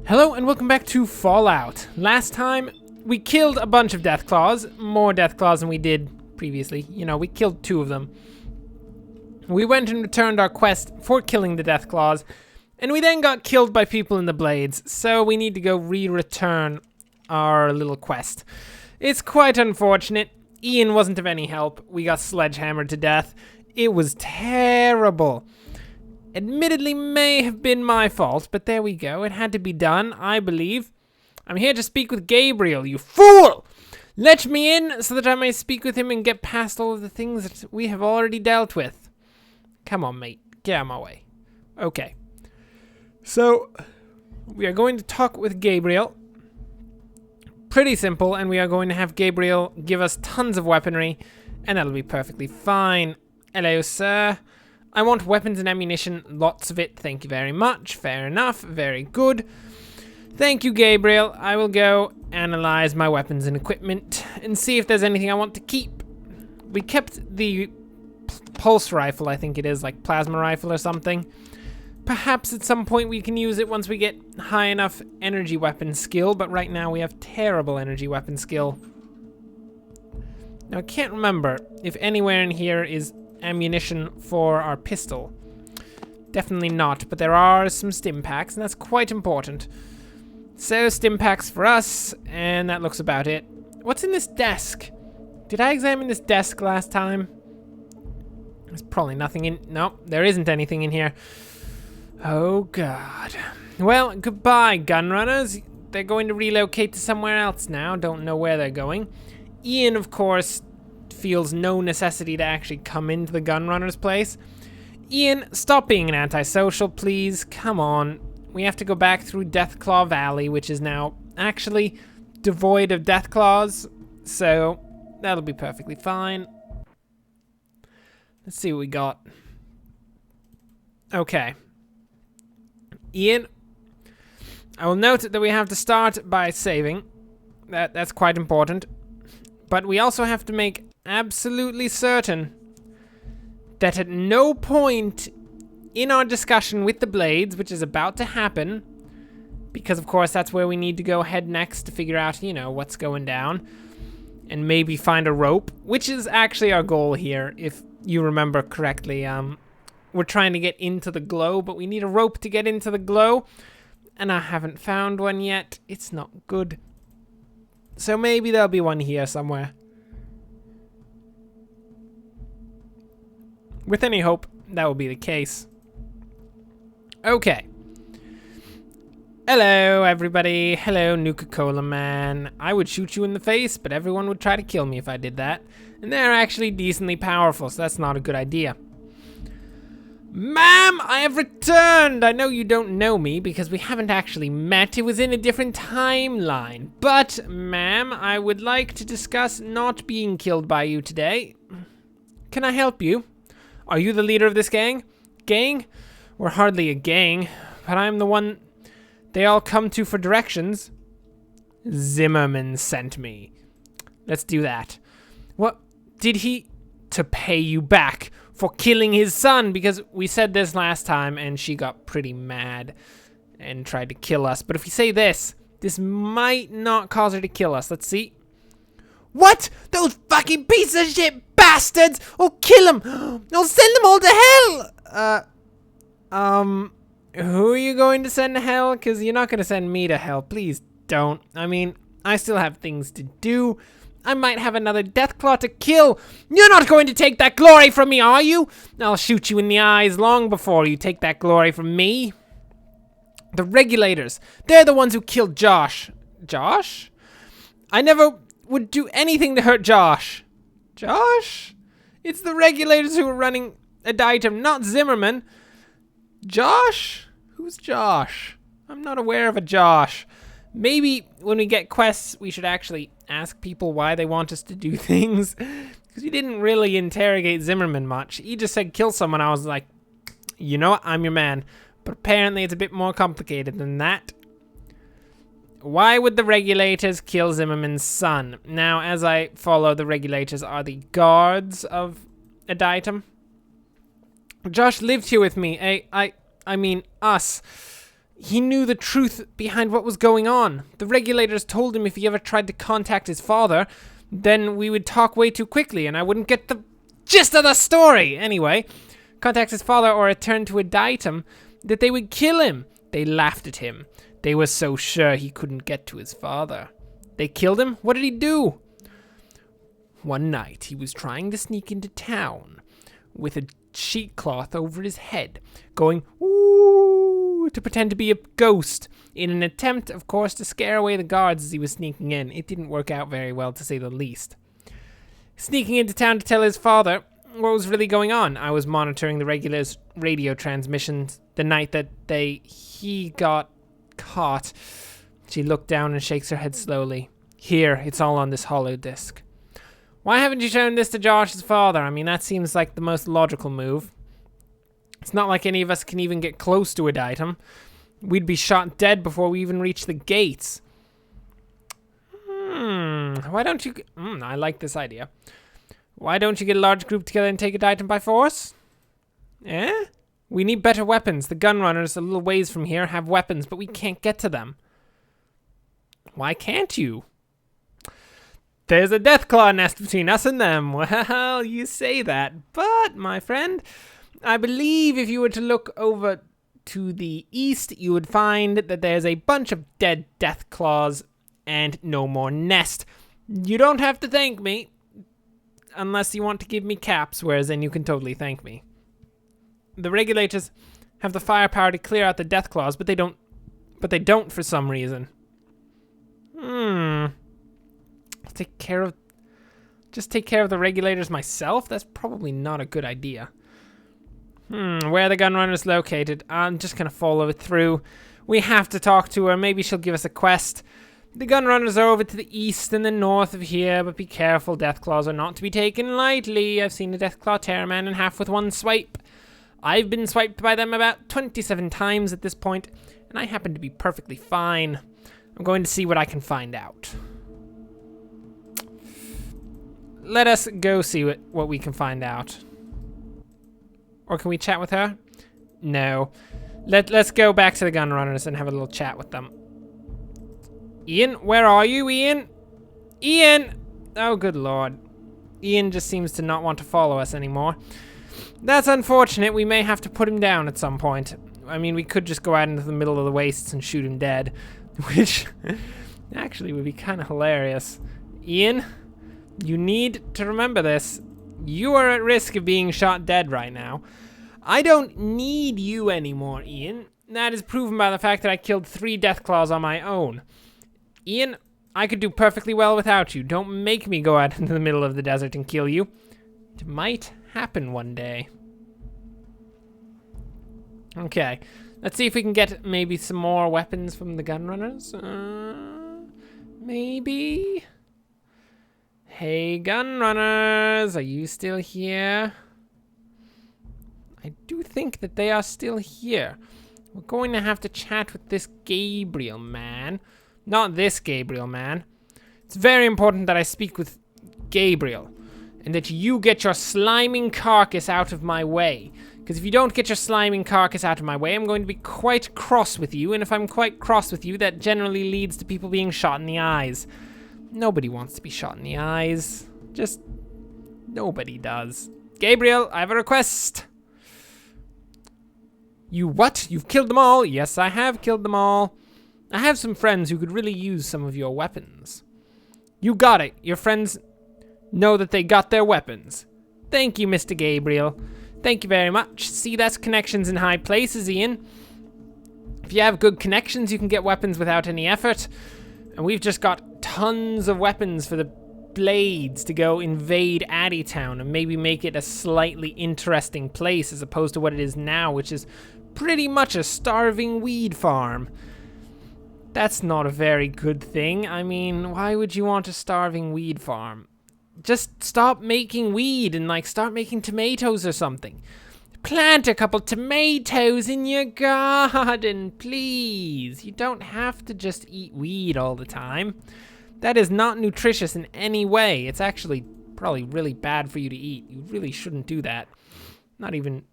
Hello and welcome back to Fallout. Last time we killed a bunch of Deathclaws, more Deathclaws than we did previously. You know, we killed 2 of them. We went and returned our quest for killing the Deathclaws, and we then got killed by people in the Blades, so we need to go re-return our little quest. It's quite unfortunate. Ian wasn't of any help. We got sledgehammered to death. It was terrible. Admittedly may have been my fault, but there we go. It had to be done, I believe. I'm here to speak with Gabriel, you fool! Let me in so that I may speak with him and get past all of the things that we have already dealt with. Come on, mate. Get out of my way. Okay. So, we are going to talk with Gabriel. Pretty simple, and we are going to have Gabriel give us tons of weaponry, and that'll be perfectly fine. Hello, sir. I want weapons and ammunition, lots of it, thank you very much. Fair enough, very good. Thank you, Gabriel. I will go analyze my weapons and equipment and see if there's anything I want to keep. We kept the pulse rifle, I think it is, like plasma rifle or something. Perhaps at some point we can use it once we get high enough energy weapon skill, but right now we have terrible energy weapon skill. Now I can't remember if anywhere in here is ammunition for our pistol. Definitely not, but there are some stim packs, and that's quite important. So, stim packs for us, and that looks about it. What's in this desk? Did I examine this desk last time? There's probably nothing in... No, there isn't anything in here. Oh, God. Well, goodbye, gunrunners. They're going to relocate to somewhere else now. Don't know where they're going. Ian, of course, feels no necessity to actually come into the gunrunner's place. Ian, stop being an antisocial, please. Come on. We have to go back through Deathclaw Valley, which is now actually devoid of Deathclaws, so that'll be perfectly fine. Let's see what we got. Okay. Ian, I will note that we have to start by saving. That's quite important. But we also have to make absolutely certain that at no point in our discussion with the Blades, which is about to happen, because of course that's where we need to go head next to figure out, you know, what's going down, and maybe find a rope, which is actually our goal here, if you remember correctly. We're trying to get into the glow, but we need a rope to get into the glow, and I haven't found one yet. It's not good. So maybe there'll be one here somewhere. With any hope, that will be the case. Okay. Hello, everybody. Hello, Nuka-Cola Man. I would shoot you in the face, but everyone would try to kill me if I did that. And they're actually decently powerful, so that's not a good idea. Ma'am, I have returned! I know you don't know me because we haven't actually met. It was in a different timeline. But, ma'am, I would like to discuss not being killed by you today. Can I help you? Are you the leader of this gang? Gang? We're hardly a gang, but I'm the one they all come to for directions. Zimmerman sent me. Let's do that. What did he... To pay you back for killing his son, because we said this last time and she got pretty mad and tried to kill us. But if we say this might not cause her to kill us. Let's see. What? Those fucking piece of shit bastards! Oh, kill them! I'll send them all to hell! Who are you going to send to hell? Because you're not going to send me to hell. Please don't. I mean, I still have things to do. I might have another Deathclaw to kill. You're not going to take that glory from me, are you? I'll shoot you in the eyes long before you take that glory from me. The regulators. They're the ones who killed Josh. Josh? I never would do anything to hurt Josh. Josh? It's the regulators who are running Adytum, not Zimmerman. Josh? Who's Josh? I'm not aware of a Josh. Maybe when we get quests, we should actually ask people why they want us to do things. Because we didn't really interrogate Zimmerman much. He just said kill someone. I was like, you know what? I'm your man. But apparently it's a bit more complicated than that. Why would the regulators kill Zimmerman's son? Now, as I follow, the regulators are the guards of Adytum. Josh lived here with me. I mean, us. He knew the truth behind what was going on. The regulators told him if he ever tried to contact his father, then we would talk way too quickly and I wouldn't get the gist of the story. Anyway, contact his father or return to Adytum, that they would kill him. They laughed at him. They were so sure he couldn't get to his father. They killed him? What did he do? One night, he was trying to sneak into town with a sheet cloth over his head, going, ooh, to pretend to be a ghost, in an attempt, of course, to scare away the guards as he was sneaking in. It didn't work out very well, to say the least. Sneaking into town to tell his father what was really going on. I was monitoring the regulars' radio transmissions the night that he got caught. She looked down and shakes her head slowly. Here, it's all on this hollow disk. Why haven't you shown this to Josh's father? I mean, that seems like the most logical move. It's not like any of us can even get close to Adytum. We'd be shot dead before we even reach the gates. Why don't you... I like this idea. Why don't you get a large group together and take Adytum by force? Eh? We need better weapons. The gun runners a little ways from here have weapons, but we can't get to them. Why can't you? There's a Deathclaw nest between us and them. Well, you say that. But, my friend, I believe if you were to look over to the east, you would find that there's a bunch of dead Deathclaws and no more nest. You don't have to thank me, unless you want to give me caps, whereas then you can totally thank me. The regulators have the firepower to clear out the Deathclaws, but they don't for some reason. Just take care of the regulators myself? That's probably not a good idea. Where are the gun runners located? I'm just gonna follow it through. We have to talk to her. Maybe she'll give us a quest. The gun runners are over to the east and the north of here, but be careful. Deathclaws are not to be taken lightly. I've seen a Deathclaw tear a man in half with one swipe. I've been swiped by them about 27 times at this point, and I happen to be perfectly fine. I'm going to see what I can find out. Let us go see what we can find out. Or can we chat with her? No. Let's go back to the gun runners and have a little chat with them. Ian, where are you, Ian? Ian! Oh, good lord. Ian just seems to not want to follow us anymore. That's unfortunate. We may have to put him down at some point. I mean, we could just go out into the middle of the wastes and shoot him dead, which actually would be kind of hilarious. Ian, you need to remember this. You are at risk of being shot dead right now. I don't need you anymore, Ian. That is proven by the fact that I killed 3 Deathclaws on my own. Ian, I could do perfectly well without you. Don't make me go out into the middle of the desert and kill you. It might happen one day. Okay, let's see if we can get maybe some more weapons from the gun runners. Maybe? Hey, gun runners, are you still here? I do think that they are still here. We're going to have to chat with this Gabriel man. Not this Gabriel man. It's very important that I speak with Gabriel, and that you get your sliming carcass out of my way. Because if you don't get your sliming carcass out of my way, I'm going to be quite cross with you, and if I'm quite cross with you, that generally leads to people being shot in the eyes. Nobody wants to be shot in the eyes. Just nobody does. Gabriel, I have a request. You what? You've killed them all? Yes, I have killed them all. I have some friends who could really use some of your weapons. You got it. Your friends know that they got their weapons. Thank you, Mr. Gabriel. Thank you very much. See, that's connections in high places, Ian. If you have good connections, you can get weapons without any effort. And we've just got tons of weapons for the Blades to go invade Adytum and maybe make it a slightly interesting place as opposed to what it is now, which is pretty much a starving weed farm. That's not a very good thing. I mean, why would you want a starving weed farm? Just stop making weed and like start making tomatoes or something. Plant a couple tomatoes in your garden, please. You don't have to just eat weed all the time. That is not nutritious in any way. It's actually probably really bad for you to eat. You really shouldn't do that. Not even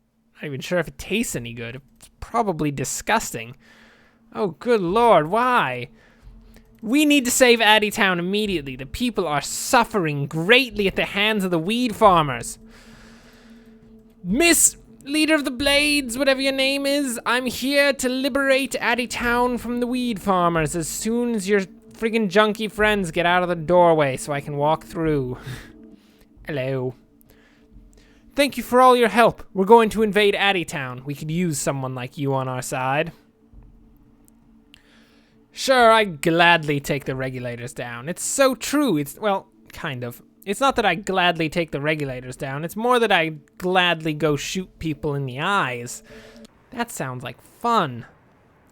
sure if it tastes any good. It's probably disgusting. Oh, good lord, why? We need to save Adytum immediately. The people are suffering greatly at the hands of the weed farmers. Miss Leader of the Blades, whatever your name is, I'm here to liberate Adytum from the weed farmers as soon as your friggin' junkie friends get out of the doorway so I can walk through. Hello. Thank you for all your help. We're going to invade Adytum. We could use someone like you on our side. Sure, I'd gladly take the regulators down. It's so true. It's, well, kind of. It's not that I gladly take the regulators down. It's more that I gladly go shoot people in the eyes. That sounds like fun.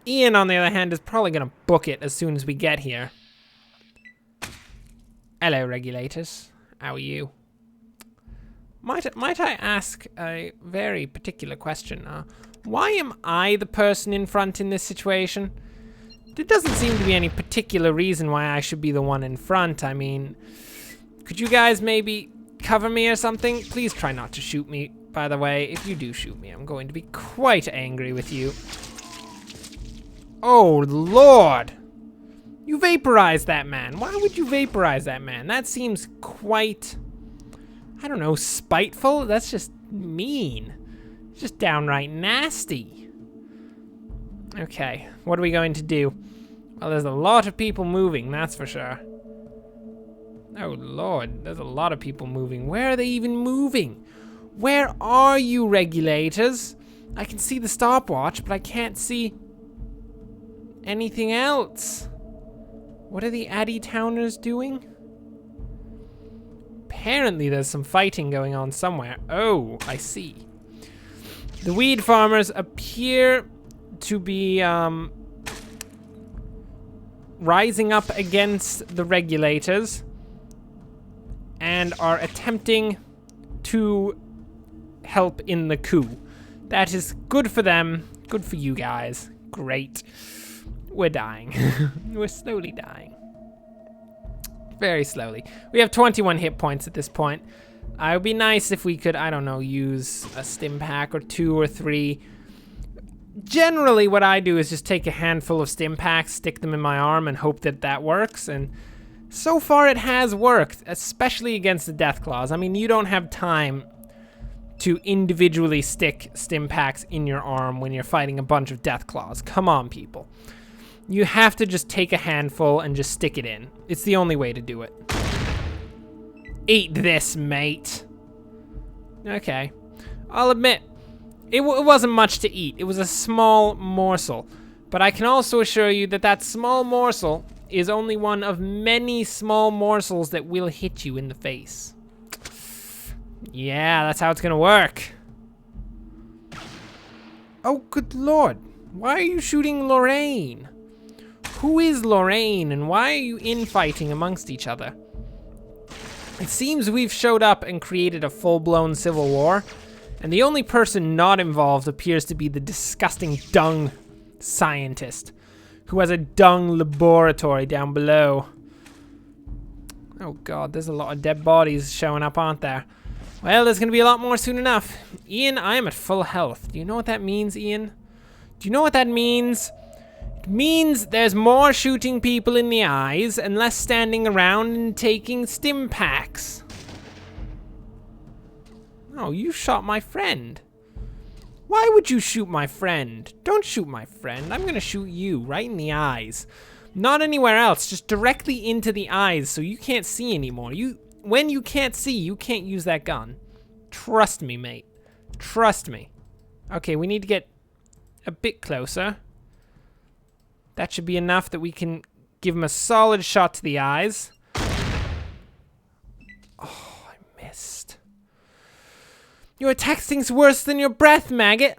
Ian, on the other hand, is probably going to book it as soon as we get here. Hello, regulators. How are you? Might I ask a very particular question? Why am I the person in front in this situation? There doesn't seem to be any particular reason why I should be the one in front. I mean, could you guys maybe cover me or something? Please try not to shoot me, by the way. If you do shoot me, I'm going to be quite angry with you. Oh, Lord. You vaporized that man. Why would you vaporize that man? That seems quite, I don't know, spiteful? That's just mean. Just downright nasty. Okay, what are we going to do? Well, there's a lot of people moving, that's for sure. Oh, Lord, there's a lot of people moving. Where are they even moving? Where are you, regulators? I can see the stopwatch, but I can't see anything else. What are the Adytowners doing? Apparently there's some fighting going on somewhere. Oh, I see. The weed farmers appear to be rising up against the regulators and are attempting to help in the coup. That is good for them, good for you guys. Great. We're dying. We're slowly dying. Very slowly. We have 21 hit points at this point. It would be nice if we could, I don't know, use a stim pack or 2 or 3. Generally, what I do is just take a handful of stim packs, stick them in my arm, and hope that that works. And so far, it has worked, especially against the Deathclaws. I mean, you don't have time to individually stick stim packs in your arm when you're fighting a bunch of Deathclaws. Come on, people. You have to just take a handful and just stick it in. It's the only way to do it. Eat this, mate. Okay. I'll admit, it wasn't much to eat. It was a small morsel. But I can also assure you that that small morsel is only one of many small morsels that will hit you in the face. Yeah, that's how it's gonna work. Oh, good lord. Why are you shooting Lorraine? Who is Lorraine and why are you infighting amongst each other? It seems we've showed up and created a full-blown civil war, and the only person not involved appears to be the disgusting dung scientist who has a dung laboratory down below. Oh god, there's a lot of dead bodies showing up, aren't there? Well, there's gonna be a lot more soon enough. Ian, I am at full health. Do you know what that means, Ian? Do you know what that means? It means there's more shooting people in the eyes and less standing around and taking stim packs. Oh, you shot my friend. Why would you shoot my friend? Don't shoot my friend. I'm gonna shoot you right in the eyes. Not anywhere else, just directly into the eyes so you can't see anymore. When you can't see, you can't use that gun. Trust me, mate. Trust me. Okay, we need to get a bit closer. That should be enough that we can give him a solid shot to the eyes. Oh, I missed. Your attack stinks worse than your breath, maggot.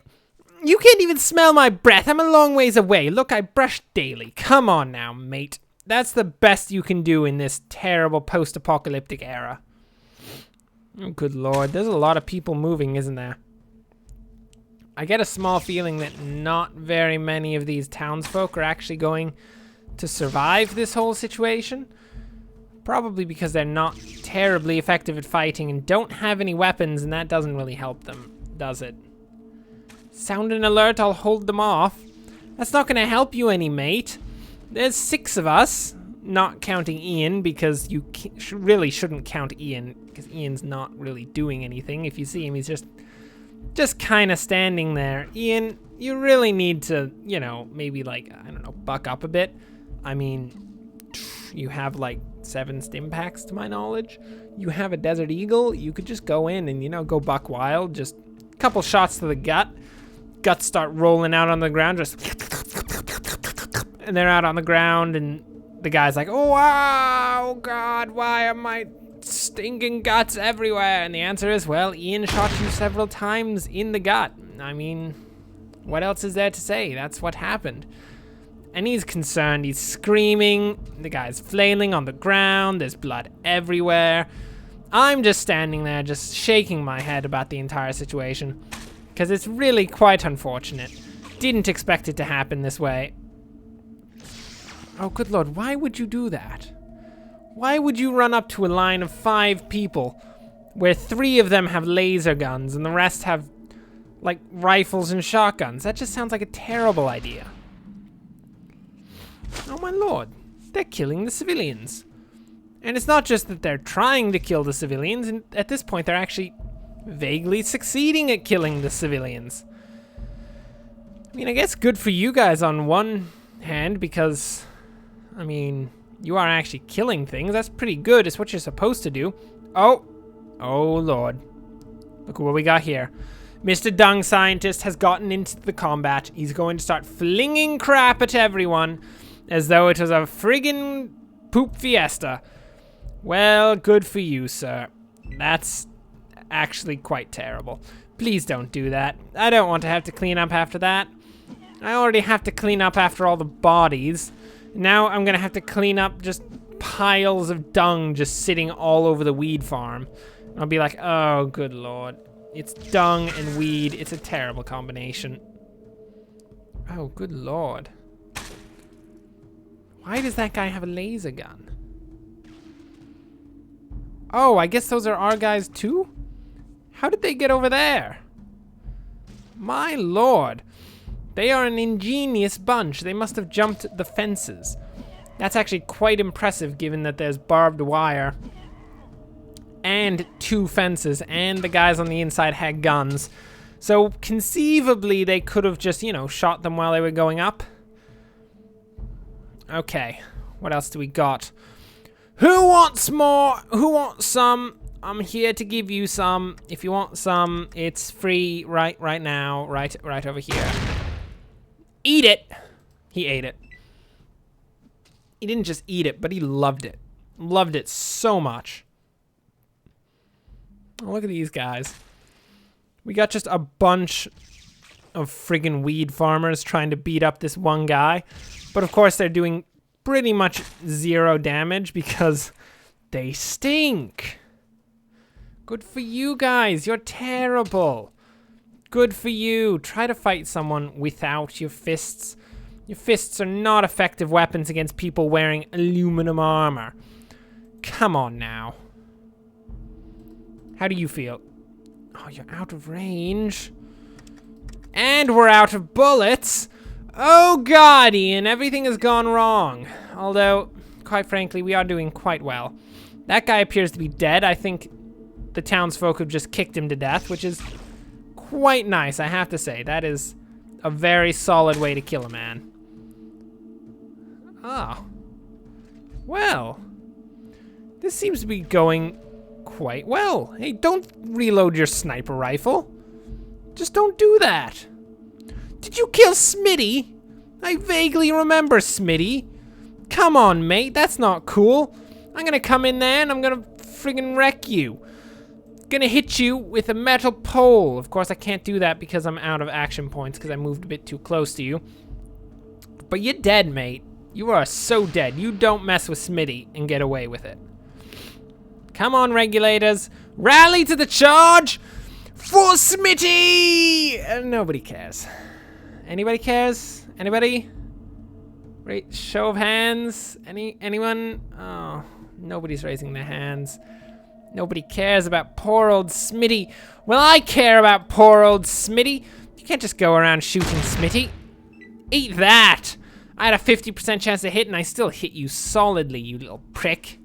You can't even smell my breath. I'm a long ways away. Look, I brush daily. Come on now, mate. That's the best you can do in this terrible post-apocalyptic era. Oh, good lord. There's a lot of people moving, isn't there? I get a small feeling that not very many of these townsfolk are actually going to survive this whole situation. Probably because they're not terribly effective at fighting and don't have any weapons, and that doesn't really help them, does it? Sound an alert, I'll hold them off. That's not gonna help you any, mate. There's 6 of us, not counting Ian, because you really shouldn't count Ian, because Ian's not really doing anything. If you see him, he's just kind of standing there. Ian, you really need to, you know, maybe like, I don't know, buck up a bit. I mean, you have like 7 stim packs to my knowledge. You have a Desert Eagle. You could just go in and, you know, go buck wild. Just a couple shots to the gut. Guts start rolling out on the ground, just, and they're out on the ground, and the guy's like, oh, wow, oh God, why are my stinking guts everywhere? And the answer is, well, Ian shot you several times in the gut. I mean, what else is there to say? That's what happened. And he's concerned, he's screaming, the guy's flailing on the ground, there's blood everywhere. I'm just standing there, just shaking my head about the entire situation, because it's really quite unfortunate. Didn't expect it to happen this way. Oh, good Lord, why would you do that? Why would you run up to a line of 5 people where 3 of them have laser guns and the rest have, like, rifles and shotguns? That just sounds like a terrible idea. Oh my Lord, they're killing the civilians. And it's not just that they're trying to kill the civilians, and at this point they're actually vaguely succeeding at killing the civilians. I mean, I guess good for you guys on one hand, because, I mean, you are actually killing things. That's pretty good. It's what you're supposed to do. Oh Lord. Look what we got here. Mr. Dung Scientist has gotten into the combat. He's going to start flinging crap at everyone as though it was a friggin' poop fiesta. Well, good for you, sir. That's actually quite terrible. Please don't do that. I don't want to have to clean up after that. I already have to clean up after all the bodies. Now I'm gonna have to clean up just piles of dung just sitting all over the weed farm. I'll be like, oh, good Lord. It's dung and weed. It's a terrible combination. Oh, good Lord. Why does that guy have a laser gun? Oh, I guess those are our guys too? How did they get over there? My Lord. They are an ingenious bunch. They must have jumped the fences. That's actually quite impressive given that there's barbed wire and 2 fences and the guys on the inside had guns. So conceivably they could have just, you know, shot them while they were going up. Okay, what else do we got? Who wants more? Who wants some? I'm here to give you some. If you want some, it's free right now, right over here. Eat it. He ate it. He didn't just eat it, but he loved it. Loved it so much. Oh, look at these guys. We got just a bunch of friggin' weed farmers trying to beat up this one guy. But of course they're doing pretty much 0 damage because they stink. Good for you guys. You're terrible. Good for you. Try to fight someone without your fists. Your fists are not effective weapons against people wearing aluminum armor. Come on now. How do you feel? Oh, you're out of range. And we're out of bullets. Oh God, Ian, everything has gone wrong. Although, quite frankly, we are doing quite well. That guy appears to be dead. I think the townsfolk have just kicked him to death, which is quite nice, I have to say. That is a very solid way to kill a man. Oh. Well. This seems to be going quite well. Hey, don't reload your sniper rifle. Just don't do that. Did you kill Smitty? I vaguely remember Smitty. Come on, mate, that's not cool. I'm gonna come in there and I'm gonna friggin' wreck you. Gonna hit you with a metal pole. Of course, I can't do that because I'm out of action points because I moved a bit too close to you. But you're dead, mate. You are so dead. You don't mess with Smitty and get away with it. Come on, regulators. Rally to the charge for Smitty! Nobody cares. Anybody cares? Anybody? Right, show of hands. Anyone? Oh, nobody's raising their hands. Nobody cares about poor old Smitty. Well, I care about poor old Smitty. You can't just go around shooting Smitty. Eat that! I had a 50% chance to hit and I still hit you solidly, you little prick.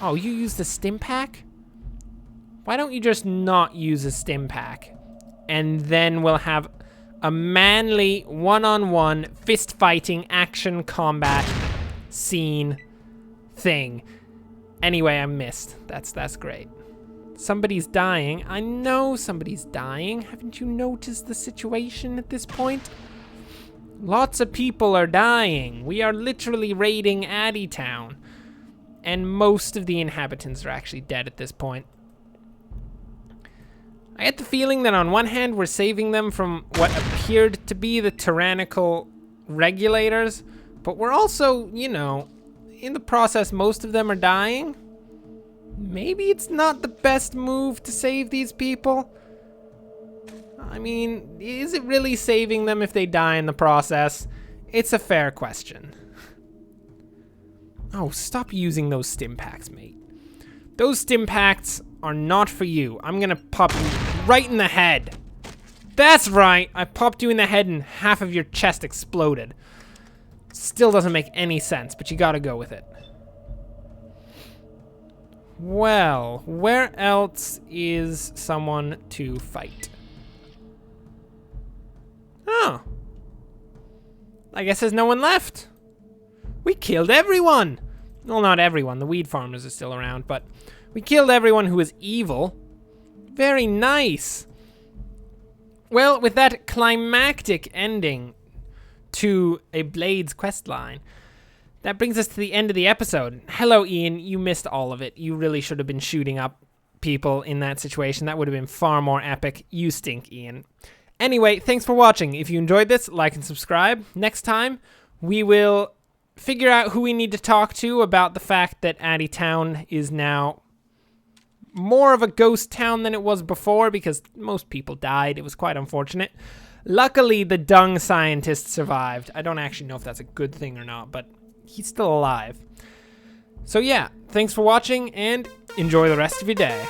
Oh, you use the stim pack? Why don't you just not use a stim pack? And then we'll have a manly one-on-one fist fighting action combat scene thing. Anyway, I missed. That's great. Somebody's dying. I know somebody's dying. Haven't you noticed the situation at this point? Lots of people are dying. We are literally raiding Adytum. And most of the inhabitants are actually dead at this point. I get the feeling that on one hand, we're saving them from what appeared to be the tyrannical regulators, but we're also, you know, in the process, most of them are dying. Maybe it's not the best move to save these people. I mean, is it really saving them if they die in the process? It's a fair question. Oh, stop using those stim packs, mate. Those stim packs are not for you. I'm gonna pop you right in the head. That's right, I popped you in the head and half of your chest exploded. Still doesn't make any sense, but you gotta go with it. Well, where else is someone to fight? Oh. I guess there's no one left. We killed everyone. Well, not everyone. The weed farmers are still around, but we killed everyone who was evil. Very nice. Well, with that climactic ending to a Blades questline, that brings us to the end of the episode. Hello, Ian. You missed all of it. You really should have been shooting up people in that situation. That would have been far more epic. You stink, Ian. Anyway, thanks for watching. If you enjoyed this, like and subscribe. Next time, we will figure out who we need to talk to about the fact that Adytum is now more of a ghost town than it was before because most people died. It was quite unfortunate. Luckily, the dung scientist survived. I don't actually know if that's a good thing or not, but he's still alive. So yeah, thanks for watching and enjoy the rest of your day.